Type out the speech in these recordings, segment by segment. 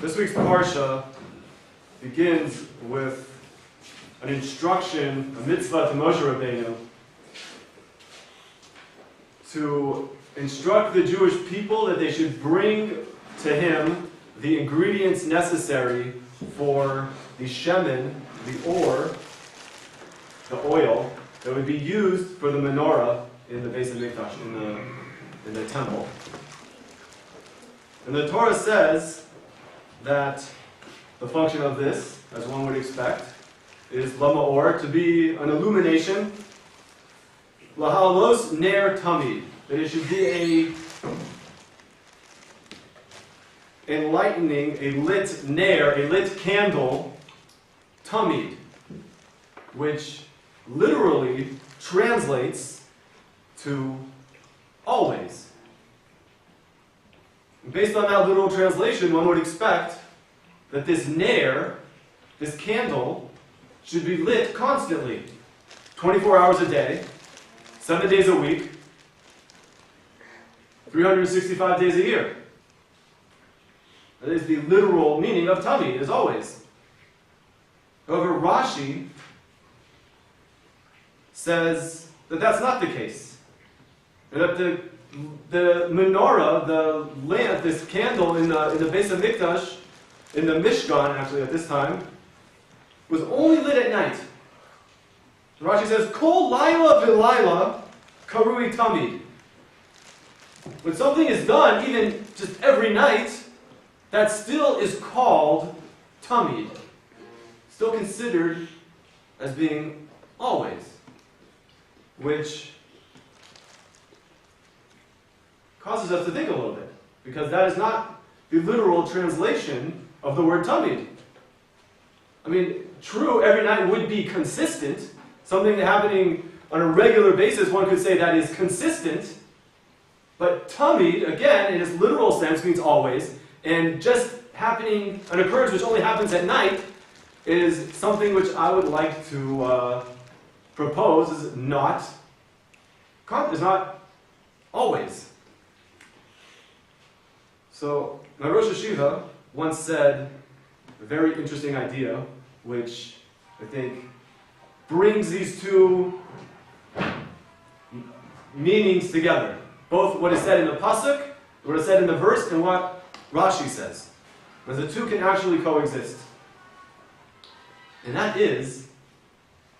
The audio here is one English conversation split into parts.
This week's Parsha begins with an instruction, a mitzvah to Moshe Rabbeinu, to instruct the Jewish people that they should bring to him the ingredients necessary for the shemen, the oil, that would be used for the menorah in the Beis Hamikdash, in the temple. And the Torah says that the function of this, as one would expect, is lama'or, to be an illumination, lahalos ner tamid, that it should be a enlightening, a lit ner, a lit candle, tamid, which literally translates to always. Based on that literal translation, one would expect that this ner, this candle, should be lit constantly, 24 hours a day, 7 days a week, 365 days a year. That is the literal meaning of tamid, as always. However, Rashi says that that's not the case. And that the menorah, the lamp, this candle in the Beis Hamikdash, in the Mishkan, actually at this time, was only lit at night. Rashi says, Kol laila v'laila karui tamid. When something is done, even just every night, that still is called tamid. Still considered as being always. Which causes us to think a little bit, because that is not the literal translation of the word tamid. I mean, true, every night would be consistent, something happening on a regular basis, one could say that is consistent, but tamid, again, in its literal sense, means always, and just happening, an occurrence which only happens at night, is something which I would like to propose is not always. So, my Rosh Hashiva once said a very interesting idea, which I think brings these two meanings together. Both what is said in the pasuk, what is said in the verse, and what Rashi says. But the two can actually coexist. And that is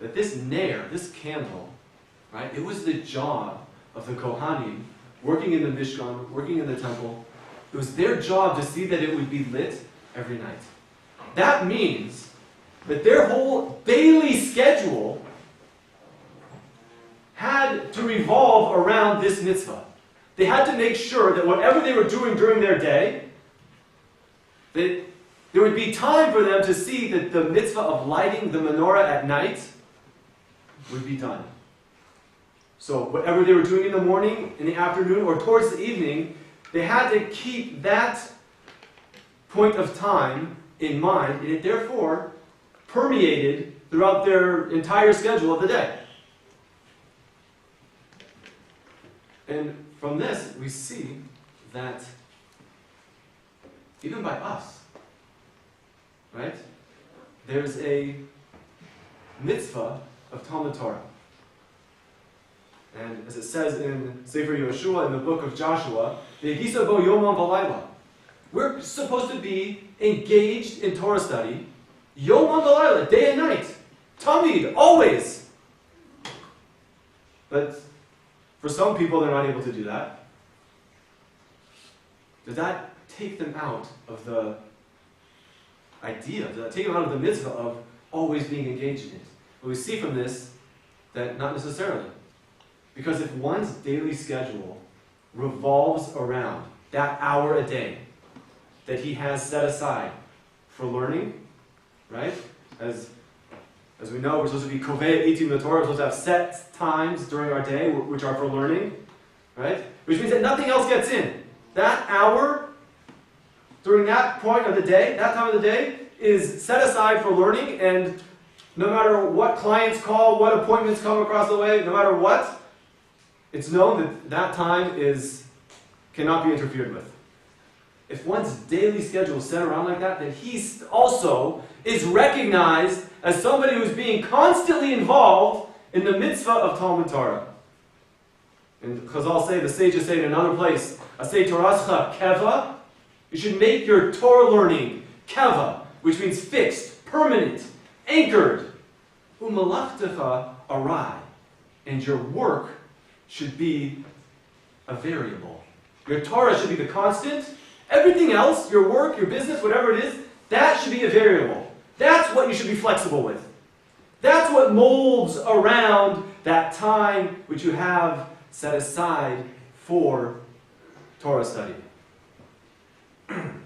that this ner, this candle, right, it was the job of the Kohanim, working in the Mishkan, working in the temple. It was their job to see that it would be lit every night. That means that their whole daily schedule had to revolve around this mitzvah. They had to make sure that whatever they were doing during their day, that there would be time for them to see that the mitzvah of lighting the menorah at night would be done. So whatever they were doing in the morning, in the afternoon, or towards the evening, they had to keep that point of time in mind, and it therefore permeated throughout their entire schedule of the day. And from this, we see that even by us, right, there's a mitzvah of Talmud Torah. And as it says in Sefer Yoshua, in the book of Joshua, V'yigisa bo yomam v'layla. We're supposed to be engaged in Torah study, yomam v'layla, day and night, tamid, always. But for some people, they're not able to do that. Does that take them out of the idea? Does that take them out of the mitzvah of always being engaged in it? But we see from this that not necessarily. Because if one's daily schedule revolves around that hour a day that he has set aside for learning, right? As we know, we're supposed to be kovei eating the Torah, we're supposed to have set times during our day which are for learning, right? Which means that nothing else gets in. That hour, during that point of the day, that time of the day, is set aside for learning, and no matter what clients call, what appointments come across the way, no matter what, it's known that that time cannot be interfered with. if one's daily schedule is set around like that, then he also is recognized as somebody who's being constantly involved in the mitzvah of Talmud Torah. And Chazal say, the sages say in another place, Asay Torascha keva, you should make your Torah learning keva, which means fixed, permanent, anchored. Umalachtecha arai, and your work should be a variable. Your Torah should be the constant. Everything else, your work, your business, whatever it is, that should be a variable. That's what you should be flexible with. That's what molds around that time which you have set aside for Torah study. And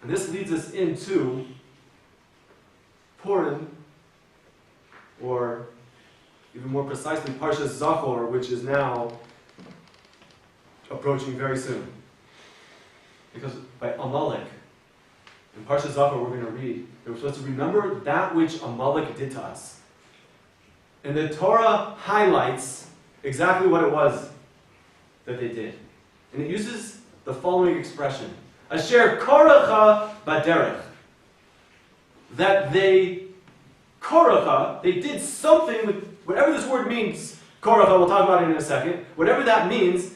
this leads us into Purim, or even more precisely, Parshas Zachor, which is now approaching very soon. Because by Amalek, in Parshas Zachor we're going to read, that we're supposed to remember that which Amalek did to us. And the Torah highlights exactly what it was that they did. And it uses the following expression, Asher koracha baderech. That they did something with, whatever this word means, koracha, we'll talk about it in a second, whatever that means,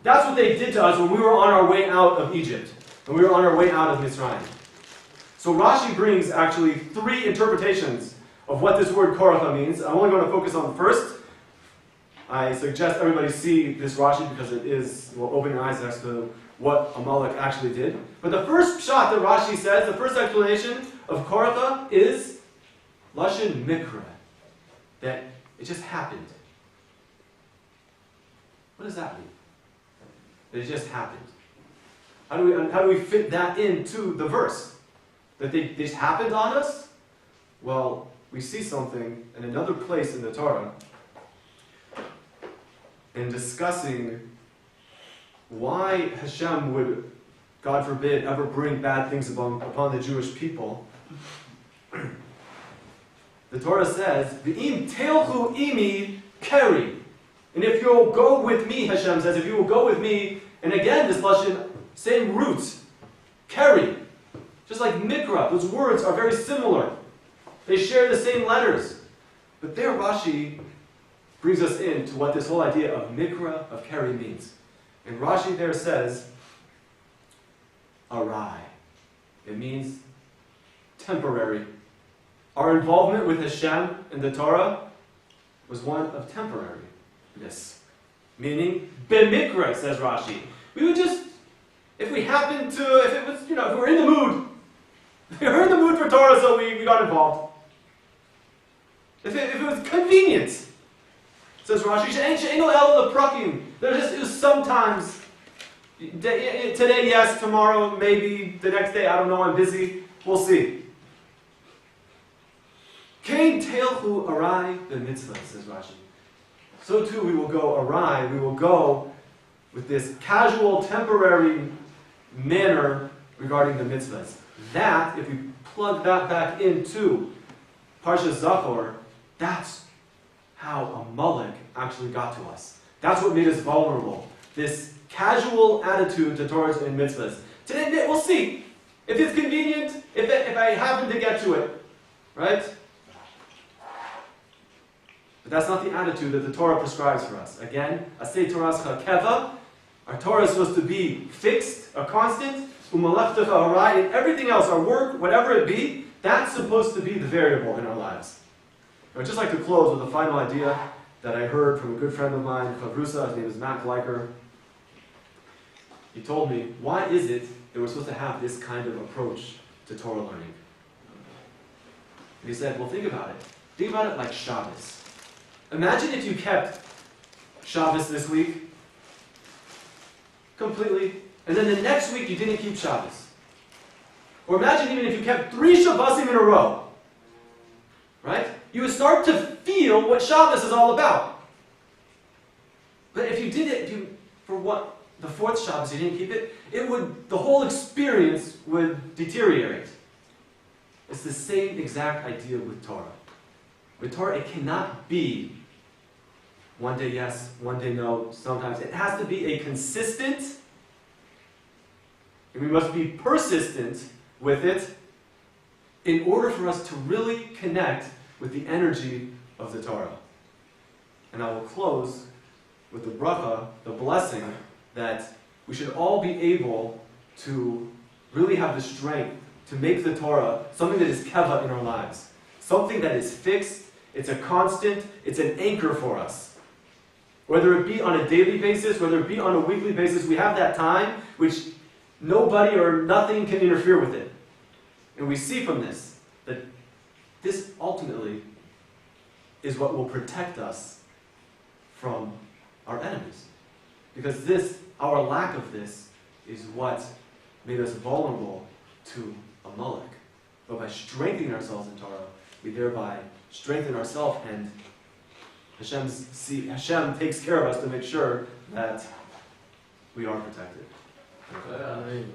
that's what they did to us when we were on our way out of Egypt, when we were on our way out of Mitzrayim. So Rashi brings actually 3 interpretations of what this word koracha means. I'm only going to focus on the first. I suggest everybody see this Rashi because will open your eyes as to what Amalek actually did. But the first shot that Rashi says, the first explanation of koracha is Lashon Mikra, that it just happened. What does that mean? That it just happened. How do we fit that into the verse? That they just happened on us? Well, we see something in another place in the Torah in discussing why Hashem would, God forbid, ever bring bad things upon the Jewish people. The Torah says, V'im telchu imi keri. And if you'll go with me, Hashem says, if you will go with me, and again, this lashon, same root, keri. Just like mikra, those words are very similar. They share the same letters. But there Rashi brings us into what this whole idea of mikra, of keri means. And Rashi there says, arai. It means temporary. Our involvement with Hashem in the Torah was one of temporariness. Meaning, b'mikra, says Rashi. We would just, if we happened to, if it was, if we were in the mood, we were in the mood for Torah, so we got involved. If it was convenient, says Rashi, she'eno el leprakim. It was sometimes, today yes, tomorrow maybe, the next day I don't know, I'm busy, we'll see. Kain teilchu arai the mitzvah, says Rashi. So too we will go arai, we will go with this casual, temporary manner regarding the mitzvahs. That, if we plug that back into Parshas Zachor, that's how Amalek actually got to us. That's what made us vulnerable. This casual attitude to Torahs and mitzvahs. Today, we'll see. If it's convenient, if I happen to get to it. Right? But that's not the attitude that the Torah prescribes for us. Again, Asay Torascha keva. Our Torah is supposed to be fixed, a constant. Umalachtecha arai, and everything else, our work, whatever it be, that's supposed to be the variable in our lives. I'd just like to close with a final idea that I heard from a good friend of mine, Chavrusa. His name is Matt Gleicher. He told me, why is it that we're supposed to have this kind of approach to Torah learning? And he said, well, think about it. Think about it like Shabbos. Imagine if you kept Shabbos this week completely, and then the next week you didn't keep Shabbos. Or imagine even if you kept 3 Shabbosim in a row. Right? You would start to feel what Shabbos is all about. But if you did it, for what, the 4th Shabbos you didn't keep it, the whole experience would deteriorate. It's the same exact idea with Torah. With Torah, it cannot be One day yes, one day no, sometimes. It has to be a consistent, and we must be persistent with it in order for us to really connect with the energy of the Torah. And I will close with the bracha, the blessing, that we should all be able to really have the strength to make the Torah something that is keva in our lives. Something that is fixed, it's a constant, it's an anchor for us. Whether it be on a daily basis, whether it be on a weekly basis, we have that time which nobody or nothing can interfere with it. And we see from this that this ultimately is what will protect us from our enemies. Because this, our lack of this, is what made us vulnerable to Amalek. But by strengthening ourselves in Torah, we thereby strengthen ourselves, and Hashem takes care of us to make sure that we are protected. Amen.